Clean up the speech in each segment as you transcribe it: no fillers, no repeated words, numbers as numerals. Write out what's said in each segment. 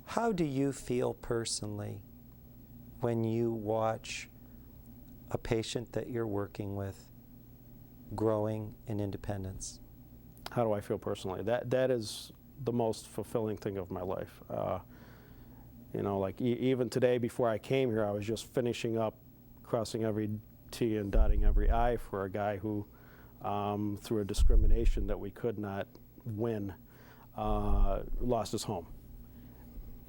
How do you feel personally when you watch a patient that you're working with growing in independence? How do I feel personally? That is the most fulfilling thing of my life. You know, like even today before I came here, I was just finishing up crossing every T and dotting every I for a guy who, through a discrimination that we could not win, lost his home.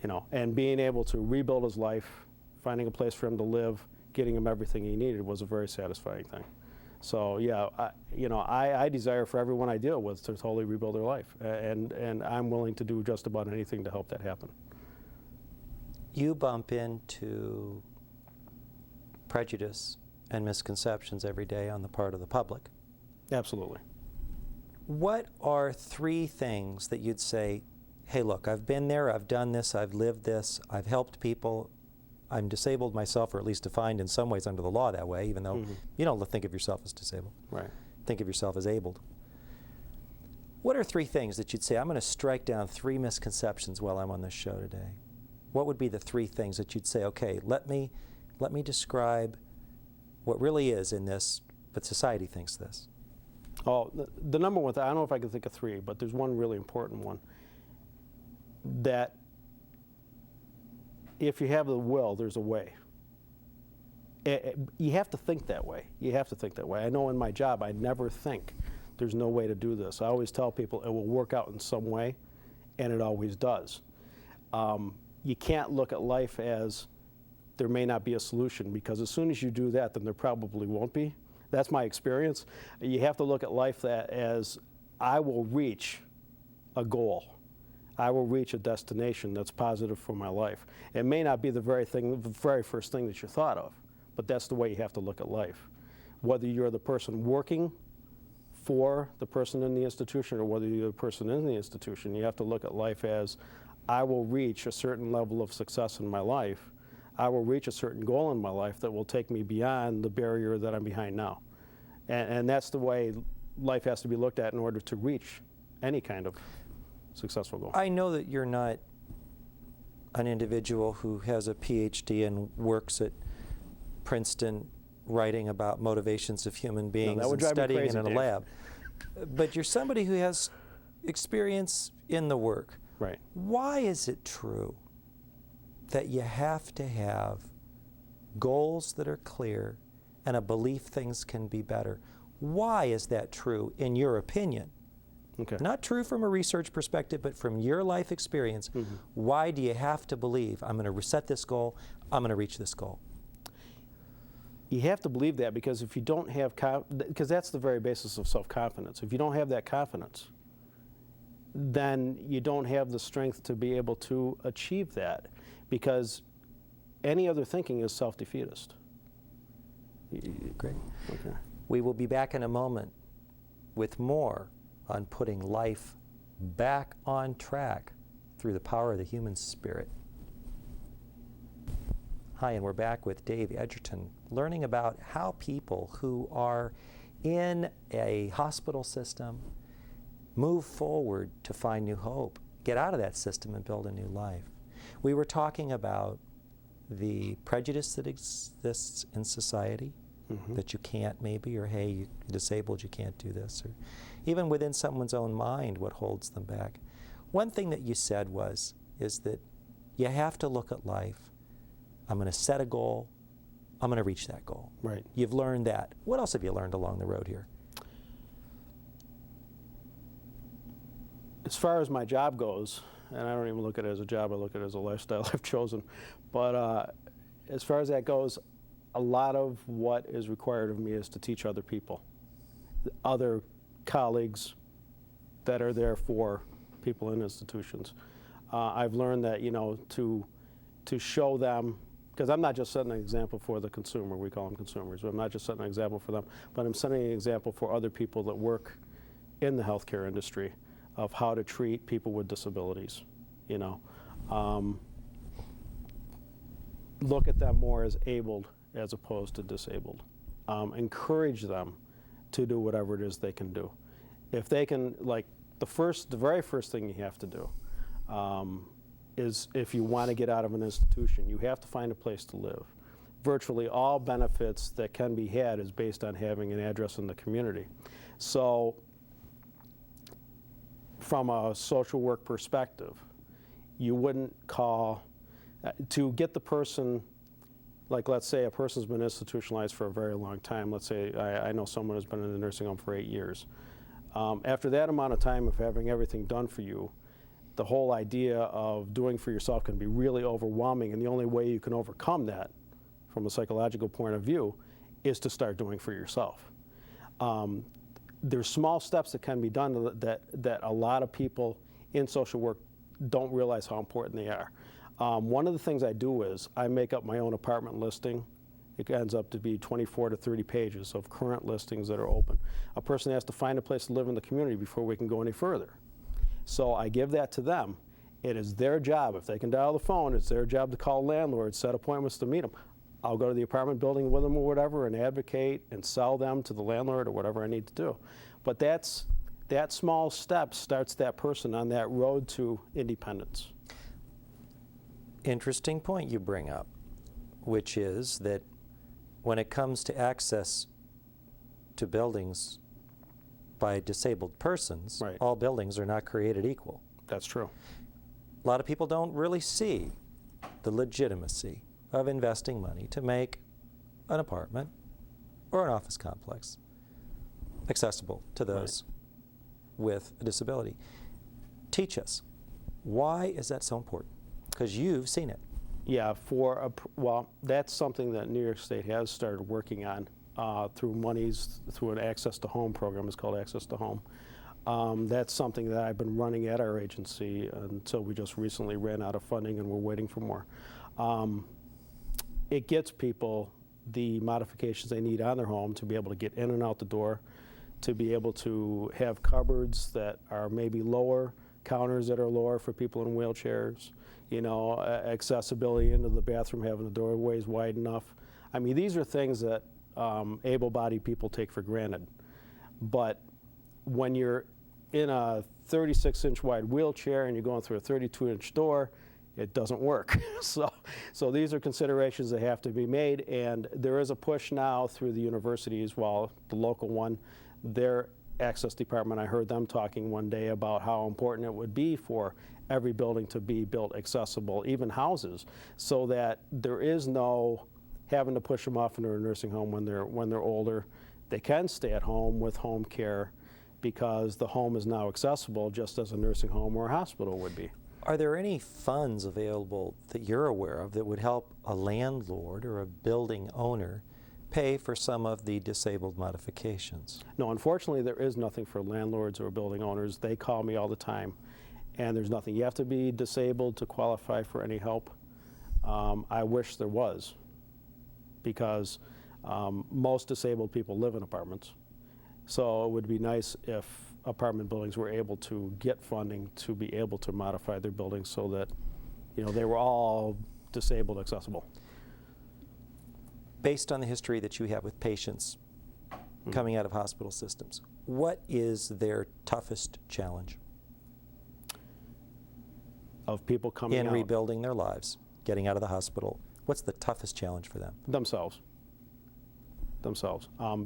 You know, and being able to rebuild his life, finding a place for him to live, getting him everything he needed was a very satisfying thing. So yeah, I desire for everyone I deal with to totally rebuild their life, and I'm willing to do just about anything to help that happen. You bump into prejudice and misconceptions every day on the part of the public. Absolutely. What are 3 things that you'd say, hey, look, I've been there, I've done this, I've lived this, I've helped people, I'm disabled myself, or at least defined in some ways under the law that way, even though you don't think of yourself as disabled. Right. Think of yourself as abled. What are 3 things that you'd say, I'm going to strike down 3 misconceptions while I'm on this show today? What would be the 3 things that you'd say, okay, let me describe what really is in this, but society thinks this? Oh, the number one thing, I don't know if I can think of 3, but there's one really important one. That if you have the will, there's a way. You have to think that way. You have to think that way. I know in my job, I never think there's no way to do this. I always tell people it will work out in some way, and it always does. You can't look at life as there may not be a solution, because as soon as you do that, then there probably won't be. That's my experience. You have to look at life as I will reach a goal. I will reach a destination that's positive for my life. It may not be the very first thing that you thought of, but that's the way you have to look at life. Whether you're the person working for the person in the institution or whether you're the person in the institution, you have to look at life as I will reach a certain level of success in my life. I will reach a certain goal in my life that will take me beyond the barrier that I'm behind now. And that's the way life has to be looked at in order to reach any kind of successful goal. I know that you're not an individual who has a PhD and works at Princeton writing about motivations of human beings and studying it in a lab. But you're somebody who has experience in the work. Right. Why is it true that you have to have goals that are clear and a belief things can be better? Why is that true, in your opinion? Okay. Not true from a research perspective, but from your life experience. Why do you have to believe, I'm going to set this goal, I'm going to reach this goal? You have to believe that, because if you don't have, because that's the very basis of self-confidence. If you don't have that confidence, then you don't have the strength to be able to achieve that, because any other thinking is self-defeatist. Great. Okay. We will be back in a moment with more on putting life back on track through the power of the human spirit. Hi, and we're back with Dave Edgerton, learning about how people who are in a hospital system move forward to find new hope, get out of that system and build a new life. We were talking about the prejudice that exists in society, that you can't maybe, or hey, you're disabled, you can't do this, or even within someone's own mind, what holds them back. One thing that you said is that you have to look at life, I'm going to set a goal, I'm going to reach that goal. Right. You've learned that. What else have you learned along the road here? As far as my job goes, and I don't even look at it as a job, I look at it as a lifestyle I've chosen, but as far as that goes, a lot of what is required of me is to teach other people, other colleagues that are there for people in institutions. I've learned that, you know, to show them, because I'm not just setting an example for the consumer, we call them consumers, but I'm not just setting an example for them, but I'm setting an example for other people that work in the healthcare industry of how to treat people with disabilities, you know. Look at them more as abled as opposed to disabled. Encourage them to do whatever it is they can do. If they can, like, the very first thing you have to do is if you want to get out of an institution, you have to find a place to live. Virtually all benefits that can be had is based on having an address in the community. So from a social work perspective, you wouldn't call, to get the person, like let's say a person's been institutionalized for a very long time. Let's say I know someone who's been in a nursing home for 8 years. After that amount of time of having everything done for you, the whole idea of doing for yourself can be really overwhelming, and the only way you can overcome that from a psychological point of view is to start doing for yourself. There's small steps that can be done that a lot of people in social work don't realize how important they are. One of the things I do is I make up my own apartment listing. It ends up to be 24 to 30 pages of current listings that are open. A person has to find a place to live in the community before we can go any further. So I give that to them. It is their job. If they can dial the phone, it's their job to call landlords, set appointments to meet them. I'll go to the apartment building with them or whatever and advocate and sell them to the landlord or whatever I need to do. But that small step starts that person on that road to independence. Interesting point you bring up, which is that when it comes to access to buildings by disabled persons, right, all buildings are not created equal. That's true. A lot of people don't really see the legitimacy of investing money to make an apartment or an office complex accessible to those with a disability. Teach us, why is that so important? Because you've seen it. Yeah, well, that's something that New York State has started working on through monies, through an Access to Home program. It's called Access to Home. That's something that I've been running at our agency until we just recently ran out of funding and we're waiting for more. It gets people the modifications they need on their home to be able to get in and out the door, to be able to have cupboards that are maybe lower, counters that are lower for people in wheelchairs, you know, accessibility into the bathroom, having the doorways wide enough. I mean, these are things that able-bodied people take for granted. But when you're in a 36-inch wide wheelchair and you're going through a 32-inch door, it doesn't work. So these are considerations that have to be made, and there is a push now through the universities, well, the local one, their access department, I heard them talking one day about how important it would be for every building to be built accessible, even houses, so that there is no having to push them off into a nursing home when they're older. They can stay at home with home care because the home is now accessible just as a nursing home or a hospital would be. Are there any funds available that you're aware of that would help a landlord or a building owner pay for some of the disabled modifications? No, unfortunately, there is nothing for landlords or building owners. They call me all the time, and there's nothing. You have to be disabled to qualify for any help. I wish there was, because most disabled people live in apartments. So it would be nice if apartment buildings were able to get funding to be able to modify their buildings so that, you know, they were all disabled accessible. Based on the history that you have with patients coming out of hospital systems, what is their toughest challenge? Of people coming out? In rebuilding their lives, getting out of the hospital. What's the toughest challenge for them? Themselves.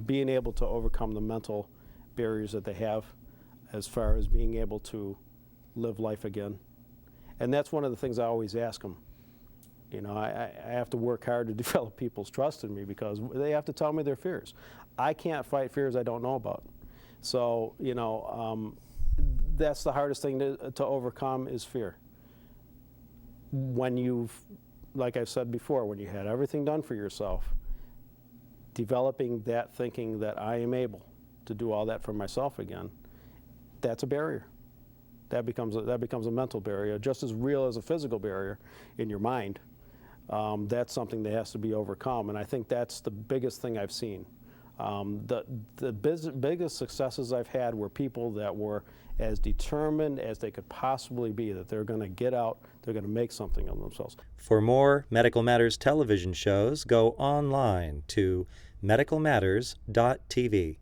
Being able to overcome the mental barriers that they have as far as being able to live life again. And that's one of the things I always ask them. You know, I have to work hard to develop people's trust in me because they have to tell me their fears. I can't fight fears I don't know about. So, you know, that's the hardest thing to overcome is fear. When you've, like I said before, when you had everything done for yourself, developing that thinking that I am able to do all that for myself again, that's a barrier. That becomes a mental barrier, just as real as a physical barrier in your mind. That's something that has to be overcome, and I think that's the biggest thing I've seen. The biggest successes I've had were people that were as determined as they could possibly be, that they're going to get out, they're going to make something of themselves. For more Medical Matters television shows, go online to medicalmatters.tv.